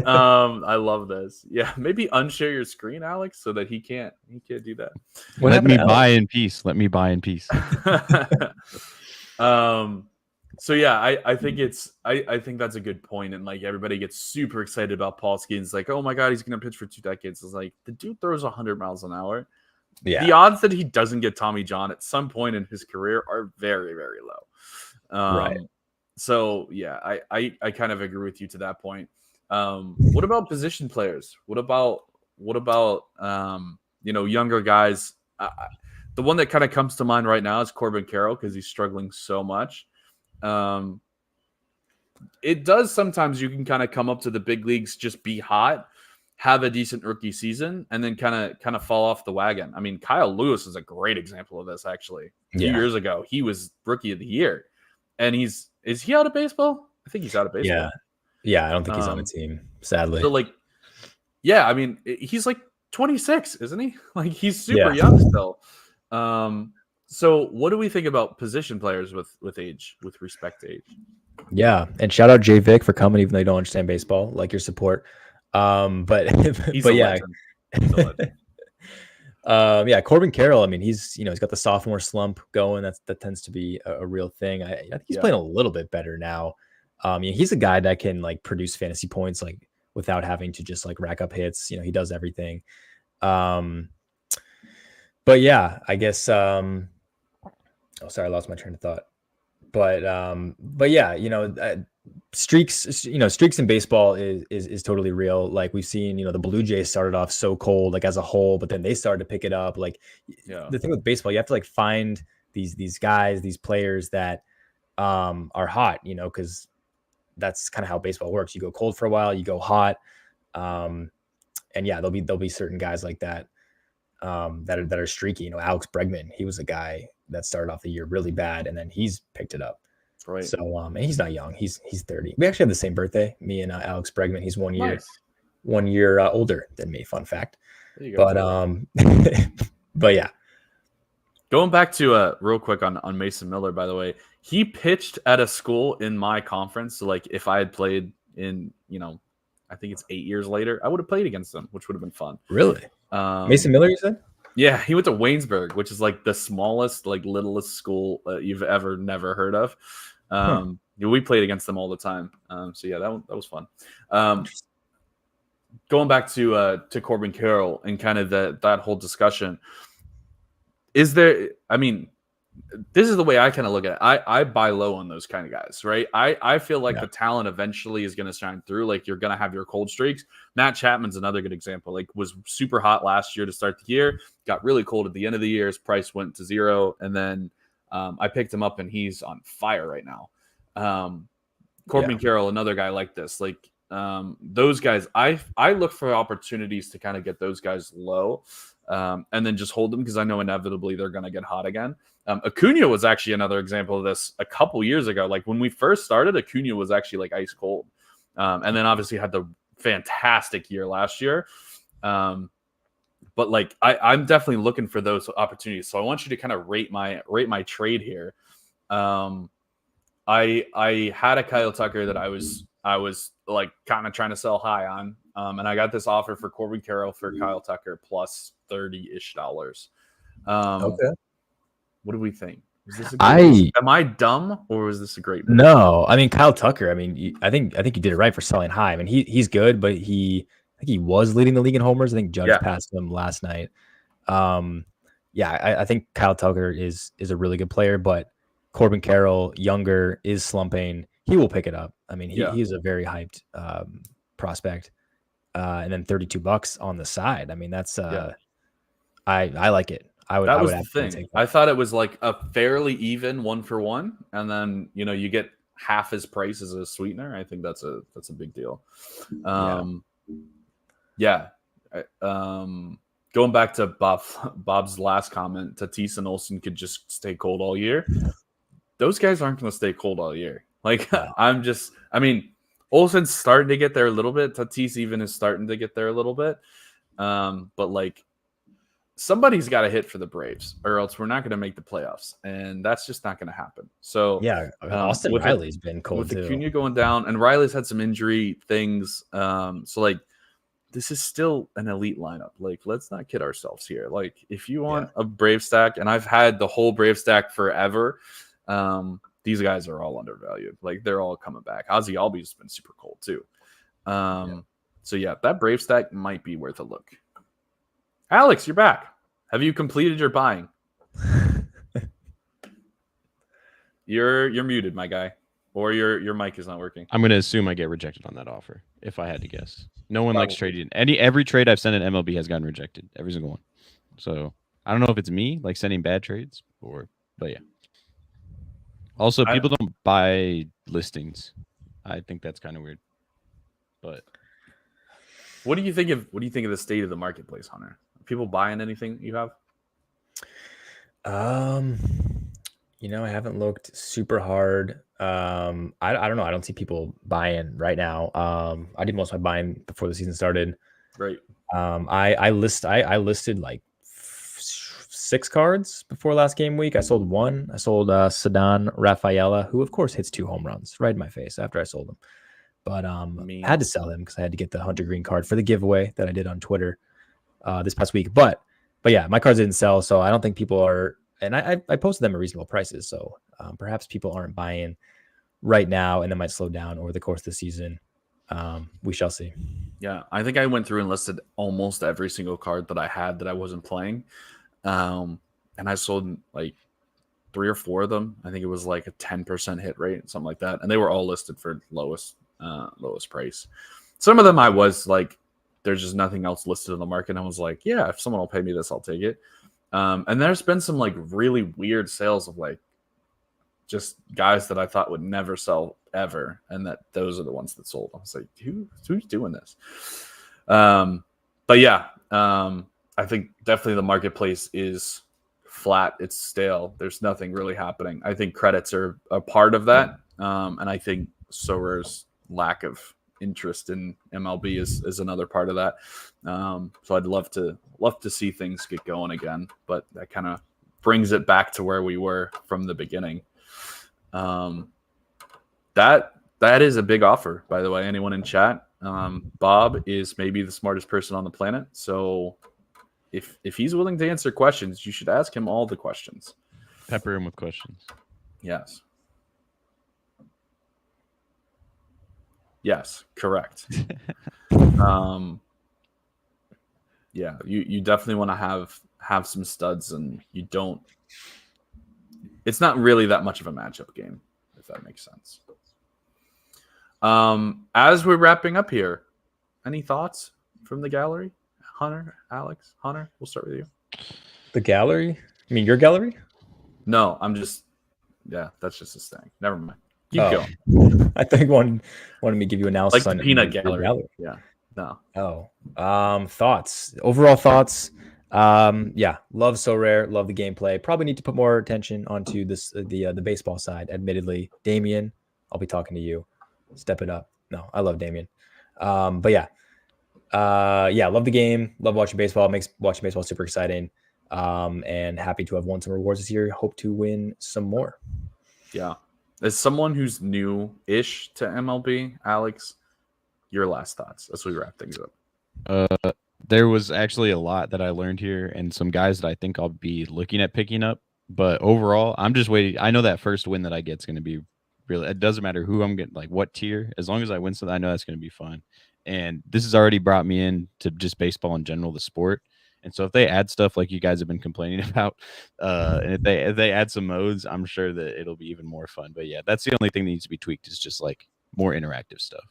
I love this. Yeah. Maybe unshare your screen, Alex, so that he can't do that. Let me buy in peace. So yeah, I think I think that's a good point. And like everybody gets super excited about Paul Skeens, like, oh my God, he's gonna pitch for 2 decades. It's like the dude throws 100 miles an hour. Yeah. The odds that he doesn't get Tommy John at some point in his career are very, very low. Right. So yeah, I kind of agree with you to that point. What about position players? What about younger guys? The one that kind of comes to mind right now is Corbin Carroll because he's struggling so much. It does sometimes you can kind of come up to the big leagues, just be hot, have a decent rookie season, and then kind of fall off the wagon. I mean, Kyle Lewis is a great example of this. Actually, 2 years ago, he was rookie of the year, and is he out of baseball? I think he's out of baseball. Yeah. I don't think he's on the team, sadly. So like, yeah, I mean, he's like 26, isn't he? Like he's super young still. So what do we think about position players with age, with respect to age? Yeah. And shout out Jay Vick for coming, even though you don't understand baseball, like your support. But yeah. Corbin Carroll, I mean, he's got the sophomore slump going. That tends to be a real thing. I think he's playing a little bit better now. He's a guy that can like produce fantasy points like without having to just like rack up hits. You know, he does everything. But yeah, I guess. Oh, sorry, I lost my train of thought. But yeah, you know, streaks in baseball is totally real. Like we've seen, you know, the Blue Jays started off so cold, like as a whole, but then they started to pick it up. Like the thing with baseball, you have to like find these guys, these players that are hot, you know, because that's kind of how baseball works. You go cold for a while, you go hot. And yeah, there'll be certain guys like that that are streaky. You know, Alex Bregman, he was a guy that started off the year really bad, and then he's picked it up. Right. So, and he's not young. He's 30. We actually have the same birthday, me and Alex Bregman. He's 1 year, Nice. 1 year older than me. Fun fact. There you go. But but yeah. Going back to real quick on Mason Miller, by the way, he pitched at a school in my conference. So like if I had played in, you know, I think it's 8 years later, I would have played against him, which would have been fun. Really? Mason Miller, you said? Yeah, he went to Waynesburg, which is like the smallest, like littlest school you've ever never heard of. We played against them all the time. So yeah, that was fun. Going back to Corbin Carroll and kind of that whole discussion, is there? I mean, this is the way I kind of look at it. I buy low on those kind of guys, right? I feel like the talent eventually is going to shine through. Like you're going to have your cold streaks. Matt Chapman's another good example. Like was super hot last year to start the year, got really cold at the end of the year. His price went to zero, and then I picked him up, and he's on fire right now. Corbin Carroll, another guy like this. Like those guys, I look for opportunities to kind of get those guys low, and then just hold them because I know inevitably they're going to get hot again. Acuna was actually another example of this a couple years ago. Like when we first started, Acuna was actually like ice cold, and then obviously had the fantastic year last year. But like I'm definitely looking for those opportunities. So I want you to kind of rate my trade here. I had a Kyle Tucker that I was like kind of trying to sell high on, and I got this offer for Corbin Carroll for Kyle Tucker plus $30-ish. Okay. What do we think? Is this am I dumb or was this a great move? No, I mean Kyle Tucker. I mean, I think you did it right for selling high. I mean, he's good, but I think he was leading the league in homers. I think Judge passed him last night. I think Kyle Tucker is a really good player, but Corbin Carroll, younger, is slumping. He will pick it up. I mean, he's a very hyped prospect. And then $32 on the side. I mean, that's I like it. That was the thing. I thought it was like a fairly even 1-for-1, and then you get half his price as a sweetener. I think that's a big deal. Going back to Bob's last comment, Tatis and Olsen could just stay cold all year. Those guys aren't going to stay cold all year. Like Olsen's starting to get there a little bit. Tatis even is starting to get there a little bit. But like somebody's got to hit for the Braves, or else we're not going to make the playoffs, and that's just not going to happen. So Austin Riley's been cold with Acuna going down, and Riley's had some injury things. So like this is still an elite lineup. Like let's not kid ourselves here. Like if you want a Brave stack, and I've had the whole Brave stack forever. These guys are all undervalued. Like they're all coming back. Ozzy Albies has been super cold too. So yeah, that Brave stack might be worth a look. Alex, you're back. Have you completed your buying? You're muted, my guy, or your mic is not working. I'm gonna assume I get rejected on that offer. If I had to guess, no one likes trading. Every trade I've sent in MLB has gotten rejected. Every single one. So I don't know if it's me like sending bad trades but yeah. Also, people don't buy listings. I think that's kind of weird. But what do you think of the state of the marketplace, Hunter? Are people buying anything you have? I haven't looked super hard. I don't know. I don't see people buying right now. I did most of my buying before the season started. Right. I listed like 6 cards before last game week. I sold 1. I sold Ceddanne Rafaela, who of course hits 2 home runs right in my face after I sold him. But I had to sell him because I had to get the Hunter Green card for the giveaway that I did on Twitter this past week. But yeah, my cards didn't sell, so I don't think people are. And I posted them at reasonable prices, so perhaps people aren't buying right now, and it might slow down over the course of the season. We shall see. Yeah, I think I went through and listed almost every single card that I had that I wasn't playing. And I sold like 3 or 4 of them. I think it was like a 10% hit rate, something like that. And they were all listed for lowest price. Some of them I was like, there's just nothing else listed in the market. And I was like, yeah, if someone will pay me this, I'll take it. And there's been some like really weird sales of like just guys that I thought would never sell ever, and that those are the ones that sold. I was like, who's doing this? But yeah, I think definitely the marketplace is flat. It's stale. There's nothing really happening. I think credits are a part of that, and I think Sorare's lack of interest in MLB is another part of that. So I'd love to see things get going again, but that kind of brings it back to where we were from the beginning. That is a big offer, by the way. Anyone in chat, Bob is maybe the smartest person on the planet. So if he's willing to answer questions, you should ask him all the questions. Pepper him with questions. Yes. Yes, correct. Yeah, you definitely want to have some studs, and you don't. It's not really that much of a matchup game, if that makes sense. As we're wrapping up here, any thoughts from the gallery? Hunter, Alex, Hunter, we'll start with you. The gallery? I mean, your gallery? No, that's just his thing. Never mind. Keep going. I think wanted me to give you analysis like on the peanut gallery. Yeah. No. Thoughts. Overall thoughts. Yeah, love Sorare, love the gameplay. Probably need to put more attention onto this the baseball side. Admittedly, Damien, I'll be talking to you. Step it up. No, I love Damien. But yeah, love the game. Love watching baseball. Makes watching baseball super exciting. And happy to have won some rewards this year. Hope to win some more. Yeah. As someone who's new-ish to MLB, Alex, your last thoughts as we wrap things up. There was actually a lot that I learned here, and some guys that I think I'll be looking at picking up. But overall, I'm just waiting. I know that first win that I get is going to be really. It doesn't matter who I'm getting, like what tier. As long as I win something, I know that's going to be fun. And this has already brought me into just baseball in general, the sport. And so if they add stuff like you guys have been complaining about, and if they add some modes, I'm sure that it'll be even more fun. But yeah, that's the only thing that needs to be tweaked is just like more interactive stuff.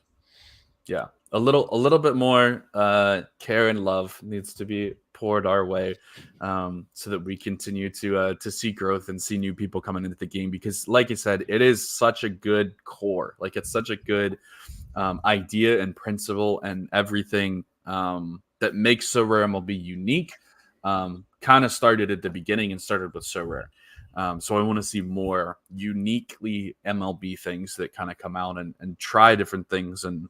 Yeah, a little bit more care and love needs to be poured our way, so that we continue to see growth and see new people coming into the game. Because, like I said, it is such a good core. Like it's such a good idea and principle and everything that makes Sorare MLB unique. Kind of started at the beginning and started with Sorare. So I want to see more uniquely MLB things that kind of come out and try different things, and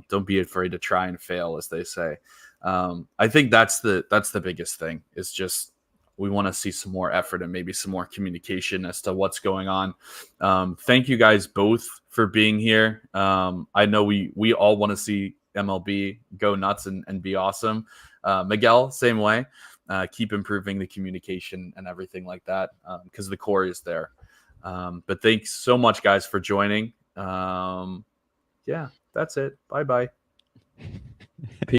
don't be afraid to try and fail, as they say. I think that's the biggest thing. Is just we want to see some more effort and maybe some more communication as to what's going on. Thank you guys both for being here. I know we all want to see MLB go nuts and be awesome. Miguel, same way. Keep improving the communication and everything like that, because the core is there. But thanks so much, guys, for joining. Yeah, that's it. Bye-bye.